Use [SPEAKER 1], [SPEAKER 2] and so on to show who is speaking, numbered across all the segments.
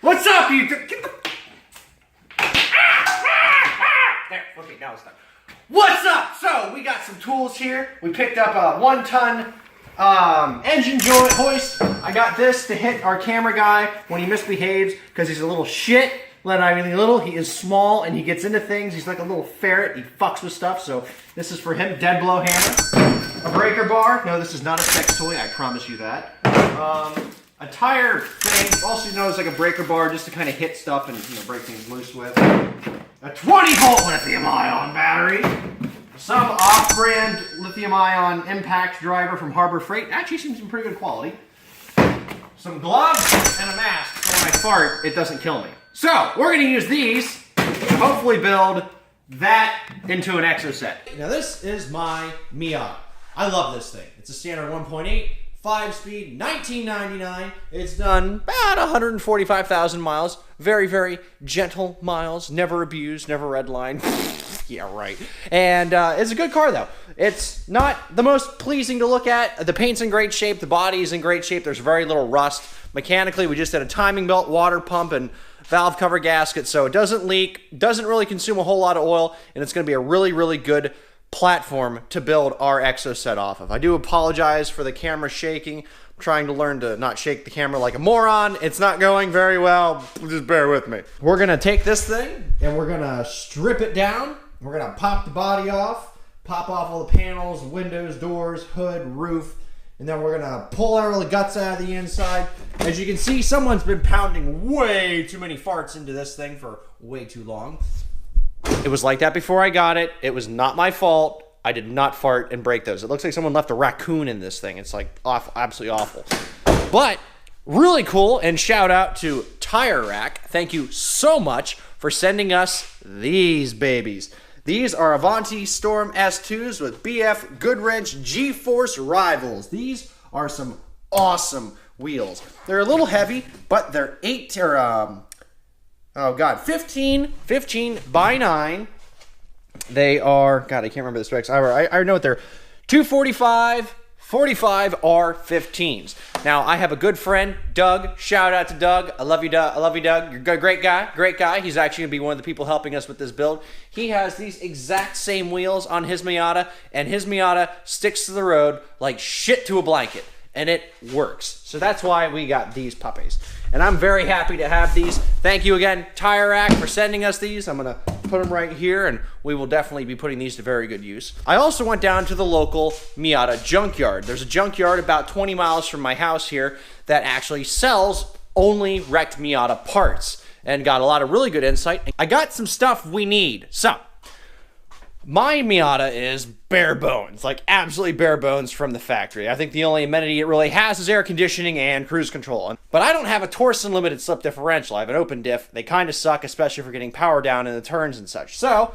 [SPEAKER 1] What's up, you? Get the... There, okay, now it's done. What's up? So, we got some tools here. We picked up a 1-ton engine joint hoist. I got this to hit our camera guy when he misbehaves because he's a little shit. Not even little. He is small and he gets into things. He's like a little ferret. He fucks with stuff. So this is for him. Dead blow hammer. A breaker bar. No, this is not a sex toy. I promise you that. A tire thing, also known as like a breaker bar, just to kind of hit stuff and break things loose with. A 20-volt lithium-ion battery. Some off-brand lithium-ion impact driver from Harbor Freight. Actually seems in pretty good quality. Some gloves and a mask so when I fart, it doesn't kill me. So, we're going to use these to hopefully build that into an Exocet. Now this is my Miata. I love this thing. It's a standard 1.8, 5-speed, 1999. It's done about 145,000 miles. Very, very gentle miles. Never abused, never redlined. Yeah, right. And it's a good car, though. It's not the most pleasing to look at. The paint's in great shape. The body's in great shape. There's very little rust. Mechanically, we just did a timing belt, water pump, and valve cover gasket, so it doesn't leak, doesn't really consume a whole lot of oil, and it's going to be a really, really good platform to build our Exocet off of. I do apologize for the camera shaking. I'm trying to learn to not shake the camera like a moron. It's not going very well. Just bear with me. We're going to take this thing, and we're going to strip it down. We're going to pop the body off, pop off all the panels, windows, doors, hood, roof, and then we're going to pull all the guts out of the inside. As you can see, someone's been pounding way too many farts into this thing for way too long. It was like that before I got it. It was not my fault. I did not fart and break those. It looks like someone left a raccoon in this thing. It's like awful, absolutely awful. But really cool, and shout out to Tire Rack. Thank you so much for sending us these babies. These are Avanti Storm S2s with BF Goodwrench G-Force rivals. These are some awesome wheels. They're a little heavy, but they're 15 by 9. They are, God, I can't remember the specs. I know what they're 245, 45 R15s. Now, I have a good friend, Doug. Shout out to Doug. I love you, Doug. I love you, Doug. You're a great guy. Great guy. He's actually going to be one of the people helping us with this build. He has these exact same wheels on his Miata, and his Miata sticks to the road like shit to a blanket. And it works. So that's why we got these puppies. And I'm very happy to have these. Thank you again, Tire Rack, for sending us these. I'm gonna put them right here, and we will definitely be putting these to very good use. I also went down to the local Miata junkyard. There's a junkyard about 20 miles from my house here that actually sells only wrecked Miata parts, and got a lot of really good insight. I got some stuff we need. So, my Miata is bare bones, like absolutely bare bones from the factory. I think the only amenity it really has is air conditioning and cruise control. But I don't have a Torsen limited slip differential. I have an open diff. They kind of suck, especially for getting power down in the turns and such. So,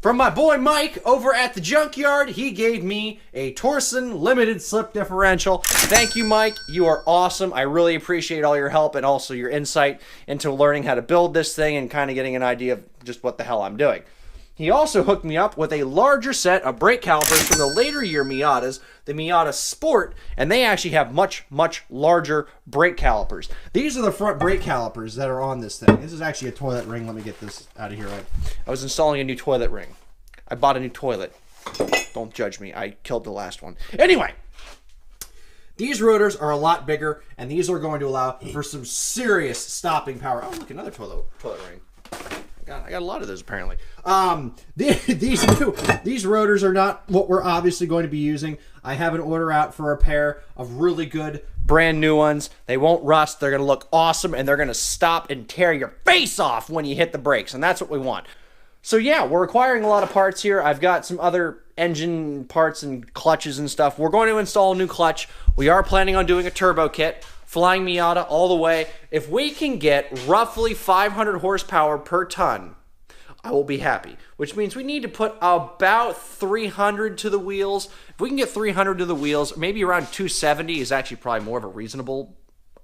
[SPEAKER 1] from my boy Mike over at the junkyard, he gave me a Torsen limited slip differential. Thank you, Mike. You are awesome. I really appreciate all your help and also your insight into learning how to build this thing and kind of getting an idea of just what the hell I'm doing. He also hooked me up with a larger set of brake calipers from the later year Miatas, the Miata Sport, and they actually have much, much larger brake calipers. These are the front brake calipers that are on this thing. This is actually a toilet ring. Let me get this out of here. I was installing a new toilet ring. I bought a new toilet. Don't judge me. I killed the last one. Anyway, these rotors are a lot bigger, and these are going to allow for some serious stopping power. Oh, look, another toilet ring. God, I got a lot of those apparently. These rotors are not what we're obviously going to be using. I have an order out for a pair of really good brand new ones. They won't rust. They're going to look awesome, and they're going to stop and tear your face off when you hit the brakes, and that's what we want. So yeah, we're acquiring a lot of parts here. I've got some other engine parts and clutches and stuff. We're going to install a new clutch. We are planning on doing a turbo kit. Flying Miata all the way. If we can get roughly 500 horsepower per ton, I will be happy. Which means we need to put about 300 to the wheels. If we can get 300 to the wheels, maybe around 270 is actually probably more of a reasonable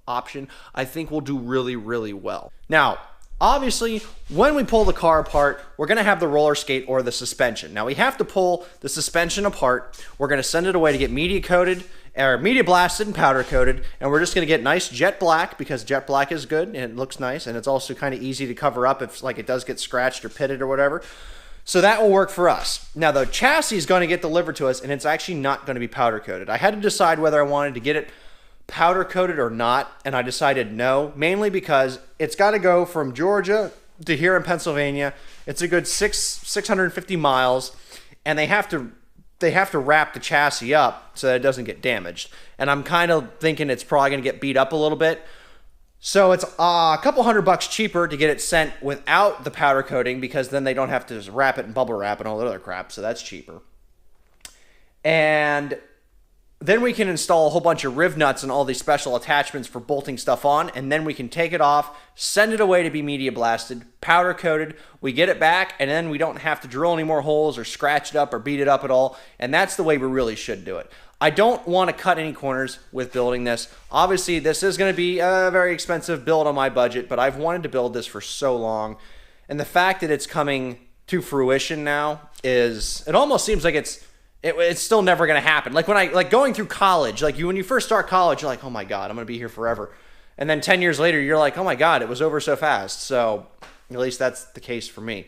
[SPEAKER 1] option. I think we'll do really, really well. Now, obviously, when we pull the car apart, we're going to have the roller skate or the suspension. Now, we have to pull the suspension apart. We're going to send it away to get media coated or media blasted and powder coated, and we're just going to get nice jet black because jet black is good and it looks nice, and it's also kind of easy to cover up if like it does get scratched or pitted or whatever. So that will work for us. Now the chassis is going to get delivered to us, and it's actually not going to be powder coated. I had to decide whether I wanted to get it powder coated or not, and I decided no, mainly because it's got to go from Georgia to here in Pennsylvania. It's a good 650 miles, and they have to wrap the chassis up so that it doesn't get damaged. And I'm kind of thinking it's probably going to get beat up a little bit. So it's a couple $100 cheaper to get it sent without the powder coating, because then they don't have to just wrap it and bubble wrap and all that other crap. So that's cheaper. And then we can install a whole bunch of riv nuts and all these special attachments for bolting stuff on, and then we can take it off, send it away to be media blasted, powder coated, we get it back, and then we don't have to drill any more holes or scratch it up or beat it up at all, and that's the way we really should do it. I don't want to cut any corners with building this. Obviously, this is going to be a very expensive build on my budget, but I've wanted to build this for so long, and the fact that it's coming to fruition now it almost seems like it's still never going to happen. Like when going through college, when you first start college, you're like, oh my God, I'm going to be here forever. And then 10 years later, you're like, oh my God, it was over so fast. So at least that's the case for me.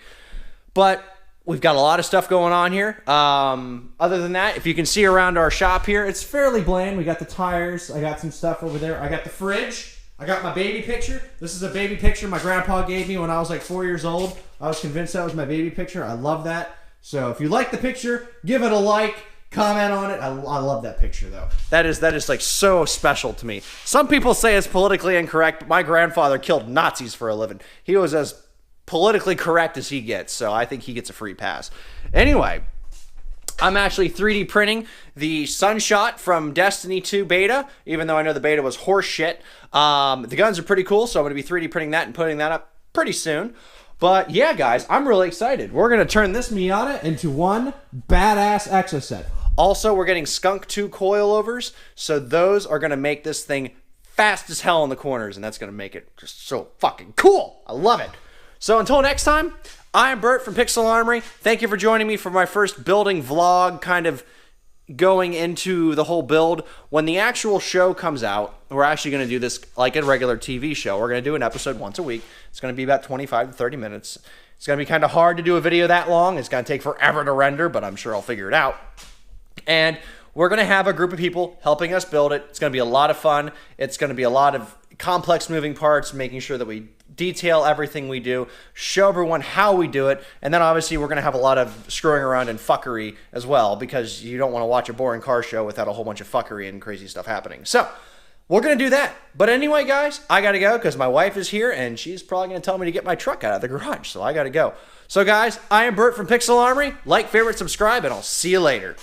[SPEAKER 1] But we've got a lot of stuff going on here. Other than that, if you can see around our shop here, it's fairly bland. We got the tires. I got some stuff over there. I got the fridge. I got my baby picture. This is a baby picture my grandpa gave me when I was like 4 years old. I was convinced that was my baby picture. I love that. So if you like the picture, give it a like, comment on it. I love that picture though. That is like so special to me. Some people say it's politically incorrect, but my grandfather killed Nazis for a living. He was as politically correct as he gets, so I think he gets a free pass. Anyway, I'm actually 3D printing the Sunshot from Destiny 2 beta, even though I know the beta was horse shit. The guns are pretty cool, so I'm going to be 3D printing that and putting that up pretty soon. But yeah, guys, I'm really excited. We're going to turn this Miata into one badass Exocet. Also, we're getting Skunk 2 coilovers, so those are going to make this thing fast as hell in the corners, and that's going to make it just so fucking cool. I love it. So until next time, I'm Bert from Pixel Armory. Thank you for joining me for my first building vlog, kind of going into the whole build. When the actual show comes out, we're actually going to do this like a regular TV show. We're going to do an episode once a week. It's going to be about 25 to 30 minutes. It's going to be kind of hard to do a video that long. It's going to take forever to render, but I'm sure I'll figure it out. And we're going to have a group of people helping us build it. It's going to be a lot of fun. It's going to be a lot of complex moving parts, making sure that we detail everything we do, show everyone how we do it, and then obviously we're going to have a lot of screwing around and fuckery as well, because you don't want to watch a boring car show without a whole bunch of fuckery and crazy stuff happening. So we're going to do that. But anyway, guys, I got to go because my wife is here and she's probably going to tell me to get my truck out of the garage, so I got to go. So guys, I am Bert from Pixel Armory. Like, favorite, subscribe, and I'll see you later.